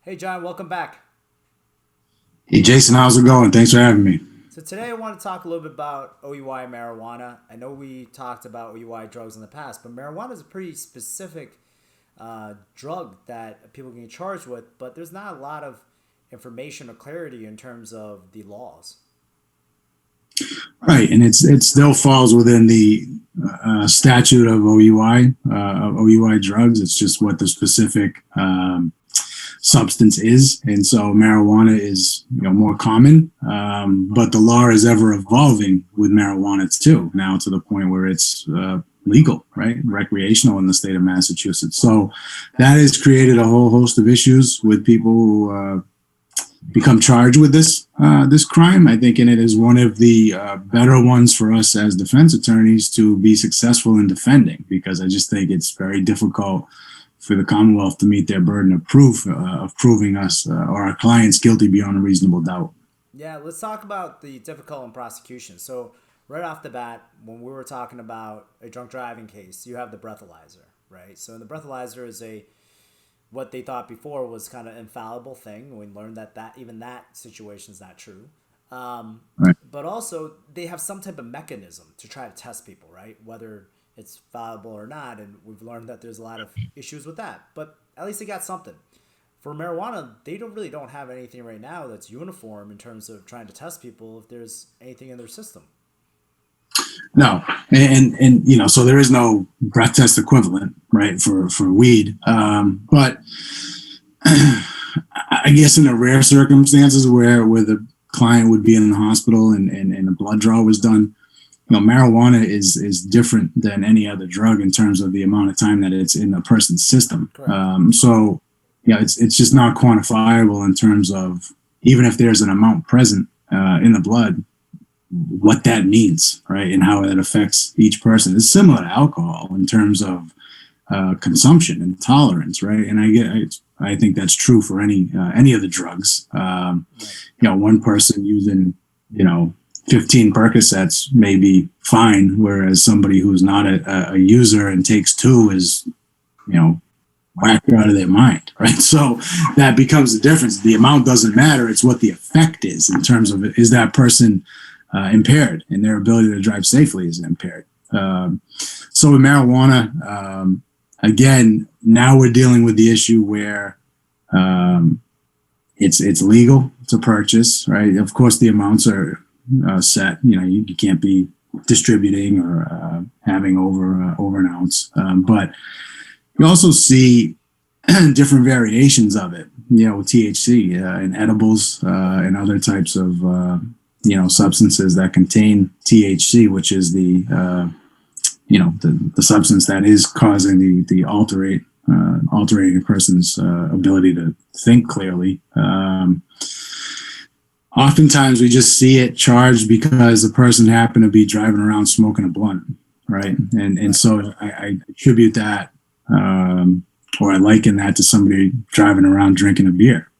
Hey, John, welcome back. Hey Jason, how's it going? Thanks for having me. So, today I want to talk a little bit about OUI marijuana. I know we talked about OUI drugs in the past, but marijuana is a pretty specific drug that people can get charged with, but there's not a lot of information or clarity in terms of the laws. Right, and it still falls within the statute of OUI drugs. It's just what the specific substance is, and so marijuana is more common, but the law is ever evolving with marijuana too. Now to the point where it's legal, right, recreational in the state of Massachusetts. So that has created a whole host of issues with people who become charged with this crime. I think, and it is one of the better ones for us as defense attorneys to be successful in defending, because I just think it's very difficult for the Commonwealth to meet their burden of proof of proving us or our clients guilty beyond a reasonable doubt. Yeah, let's talk about the difficult in prosecution. So, right off the bat, when we were talking about a drunk driving case, you have the breathalyzer, right? So, the breathalyzer is a what they thought before was kind of infallible thing. We learned that even that situation is not true. Right. But also, they have some type of mechanism to try to test people, right? Whether it's fallible or not, and we've learned that there's a lot of issues with that. But at least they got something. For marijuana, they don't have anything right now that's uniform in terms of trying to test people if there's anything in their system. No, and so there is no breath test equivalent, right, for weed. But I guess in the rare circumstances where the client would be in the hospital and a blood draw was done, marijuana is different than any other drug in terms of the amount of time that it's in a person's system. So yeah, it's just not quantifiable in terms of, even if there's an amount present in the blood, what that means, right, and how that affects each person. It's similar to alcohol in terms of consumption and tolerance, right? And I think that's true for any of the drugs. One person using 15 Percocets may be fine, whereas somebody who's not a user and takes two is whacked out of their mind, right? So that becomes the difference. The amount doesn't matter; it's what the effect is in terms of, is that person impaired, and their ability to drive safely is impaired. So with marijuana, again, now we're dealing with the issue where it's legal to purchase, right? Of course, the amounts are set. You can't be distributing or having over an ounce, but you also see different variations of it. THC in edibles and other types of substances that contain THC, which is the substance that is causing the altering a person's ability to think clearly. Oftentimes we just see it charged because the person happened to be driving around smoking a blunt, right? And so I attribute that, or I liken that to somebody driving around drinking a beer.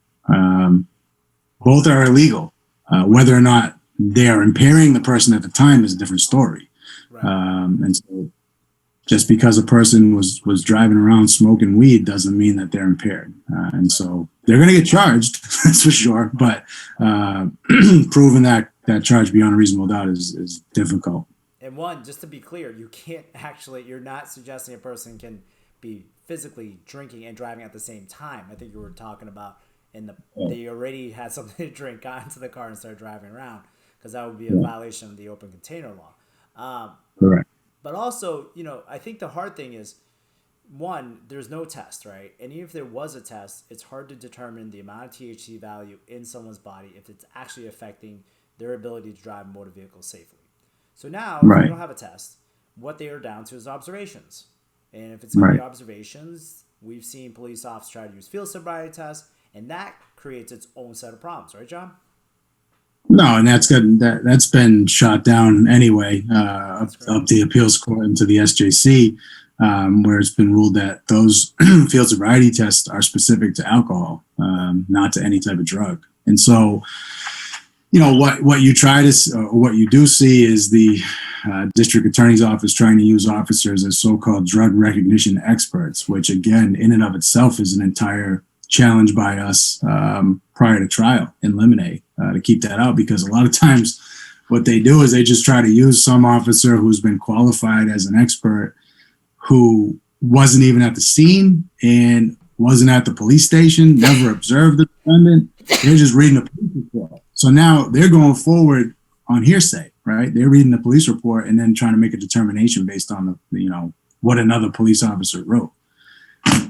Both are illegal. Whether or not they are impairing the person at the time is a different story. Right. And so just because a person was driving around smoking weed doesn't mean that they're impaired. And so they're going to get charged, that's for sure. But proving that charge beyond a reasonable doubt is difficult. And one, just to be clear, you're not suggesting a person can be physically drinking and driving at the same time. I think you were talking about they already had something to drink, got into the car and started driving around, because that would be a violation of the open container law. Correct. But also, I think the hard thing is, one, there's no test, right? And even if there was a test, it's hard to determine the amount of THC value in someone's body if it's actually affecting their ability to drive a motor vehicle safely. So now, if we don't have a test, what they are down to is observations. And if it's going to be observations, we've seen police officers try to use field sobriety tests, and that creates its own set of problems, right, John? No, and that's good. That's been shot down anyway, up the appeals court and to the SJC, where it's been ruled that those field sobriety tests are specific to alcohol, not to any type of drug. And so, what you try to, or what you do see, is the district attorney's office trying to use officers as so-called drug recognition experts, which again, in and of itself, is an entire challenge by us prior to trial in limine to keep that out, because a lot of times what they do is they just try to use some officer who's been qualified as an expert who wasn't even at the scene and wasn't at the police station, never observed the defendant. They're just reading a police report. So now they're going forward on hearsay, right? They're reading the police report and then trying to make a determination based on what another police officer wrote.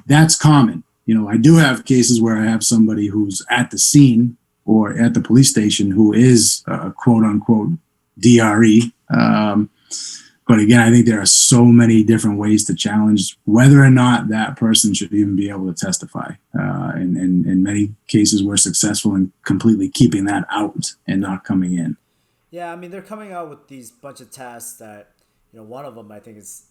That's common. I do have cases where I have somebody who's at the scene or at the police station who is quote unquote DRE. But again, I think there are so many different ways to challenge whether or not that person should even be able to testify. And in many cases, we're successful in completely keeping that out and not coming in. Yeah, I mean, they're coming out with these bunch of tests that, one of them I think is,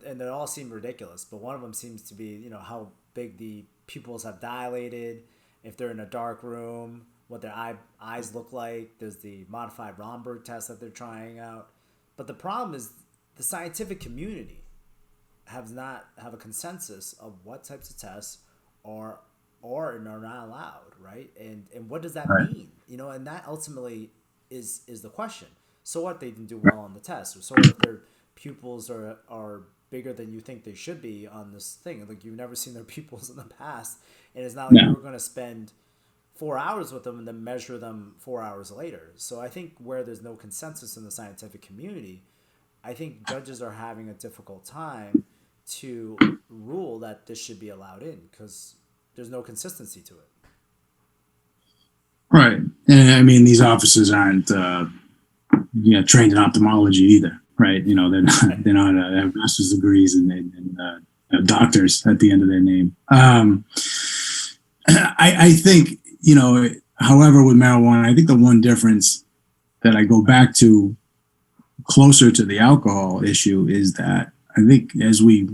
and they all seem ridiculous, but one of them seems to be, how big the pupils have dilated, if they're in a dark room, what their eyes look like. There's the modified Romberg test that they're trying out. But the problem is the scientific community have a consensus of what types of tests are or are not allowed, right? And what does that mean? And that ultimately is the question. So what, they didn't do well on the test, or so what if their pupils are bigger than you think they should be on this thing? Like, you've never seen their pupils in the past, and it's not like you're going to spend 4 hours with them and then measure them 4 hours later. So I think where there's no consensus in the scientific community, I think judges are having a difficult time to rule that this should be allowed in, because there's no consistency to it. Right. And I mean, these officers aren't trained in ophthalmology either, right? They're not have master's degrees and doctors at the end of their name. I think, however, with marijuana, I think the one difference that I go back to closer to the alcohol issue is that I think as we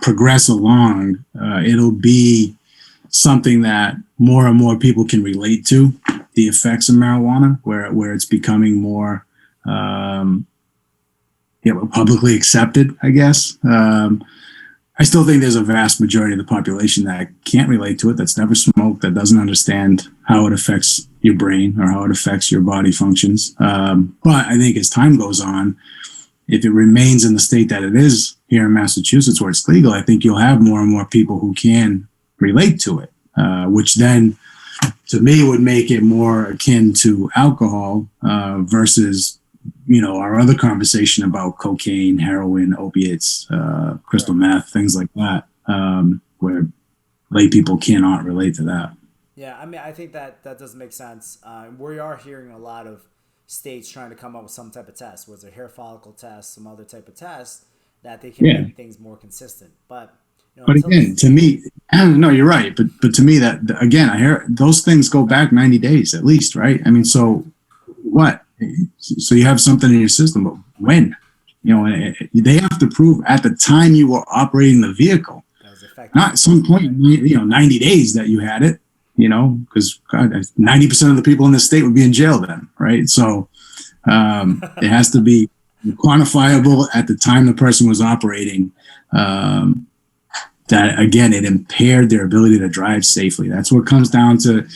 progress along, it'll be something that more and more people can relate to, the effects of marijuana, where it's becoming more publicly accepted, I guess. I still think there's a vast majority of the population that can't relate to it, that's never smoked, that doesn't understand how it affects your brain or how it affects your body functions. But I think as time goes on, if it remains in the state that it is here in Massachusetts where it's legal, I think you'll have more and more people who can relate to it, which then to me would make it more akin to alcohol versus our other conversation about cocaine, heroin, opiates, crystal meth, things like that, where lay people cannot relate to that. Yeah, I mean, I think that does make sense. We are hearing a lot of states trying to come up with some type of test, was a hair follicle test, some other type of test that they can make things more consistent. But again, to me, no, you're right. But to me, that again, I hear those things go back 90 days at least, right? I mean, so what? So you have something in your system, but when? They have to prove at the time you were operating the vehicle, not at some point, 90 days that you had it, because 90% of the people in the state would be in jail then, right? So it has to be quantifiable at the time the person was operating. That again, it impaired their ability to drive safely. That's what comes down to,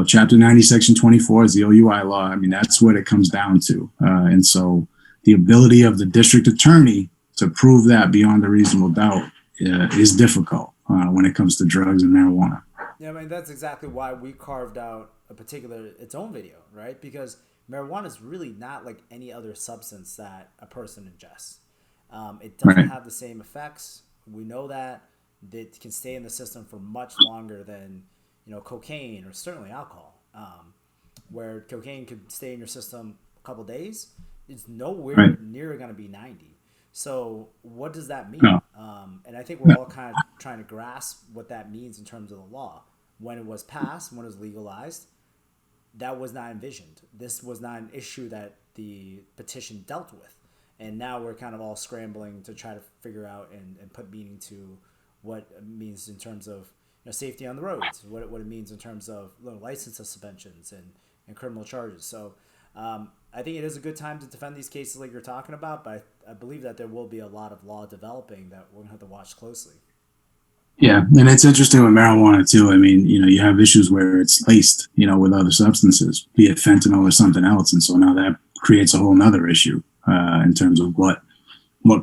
Chapter 90, Section 24 is the OUI law. I mean, that's what it comes down to. And so the ability of the district attorney to prove that beyond a reasonable doubt is difficult when it comes to drugs and marijuana. Yeah, I mean, that's exactly why we carved out its own video, right? Because marijuana is really not like any other substance that a person ingests. It doesn't have the same effects. We know that. It can stay in the system for much longer than, cocaine or certainly alcohol. Where cocaine could stay in your system a couple days, it's nowhere near going to be 90. So what does that mean? No. And I think we're all kind of trying to grasp what that means in terms of the law. When it was passed, when it was legalized, that was not envisioned. This was not an issue that the petition dealt with. And now we're kind of all scrambling to try to figure out and put meaning to what it means in terms of safety on the roads, what it means in terms of license suspensions and criminal charges. So I think it is a good time to defend these cases like you're talking about, but I believe that there will be a lot of law developing that we're going to have to watch closely. Yeah, and it's interesting with marijuana too. I mean, you have issues where it's laced, with other substances, be it fentanyl or something else, and so now that creates a whole nother issue in terms of what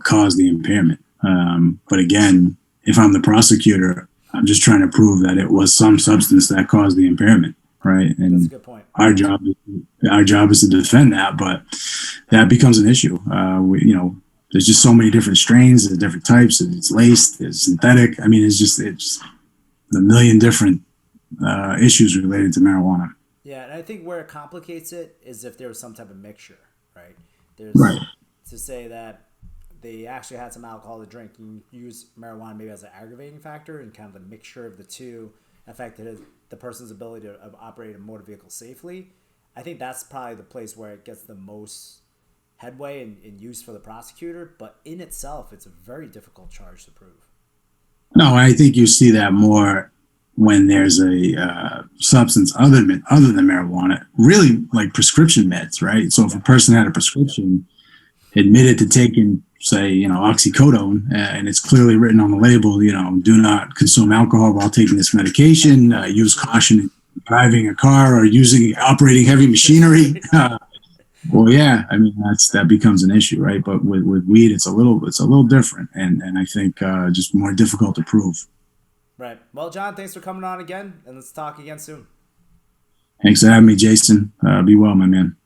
caused the impairment. But again, if I'm the prosecutor, I'm just trying to prove that it was some substance that caused the impairment, right? That's a And good point. our job is to defend that, but that becomes an issue. There's just so many different strains, there's different types. It's laced, it's synthetic. I mean, it's a million different issues related to marijuana. Yeah, and I think where it complicates it is if there was some type of mixture, right? Right. There's to say that they actually had some alcohol to drink and use marijuana maybe as an aggravating factor, and kind of the mixture of the two affected the person's ability to operate a motor vehicle safely. I think that's probably the place where it gets the most headway and use for the prosecutor, but in itself, it's a very difficult charge to prove. No, I think you see that more when there's a substance other than marijuana, really like prescription meds, right? So if a person had a prescription, admitted to taking, say, oxycodone, and it's clearly written on the label, do not consume alcohol while taking this medication, use caution in driving a car or operating heavy machinery. Well, yeah, I mean that becomes an issue, right? But with weed, it's a little different, and I think just more difficult to prove. Right. Well, John, thanks for coming on again, and let's talk again soon. Thanks for having me, Jason. Be well, my man.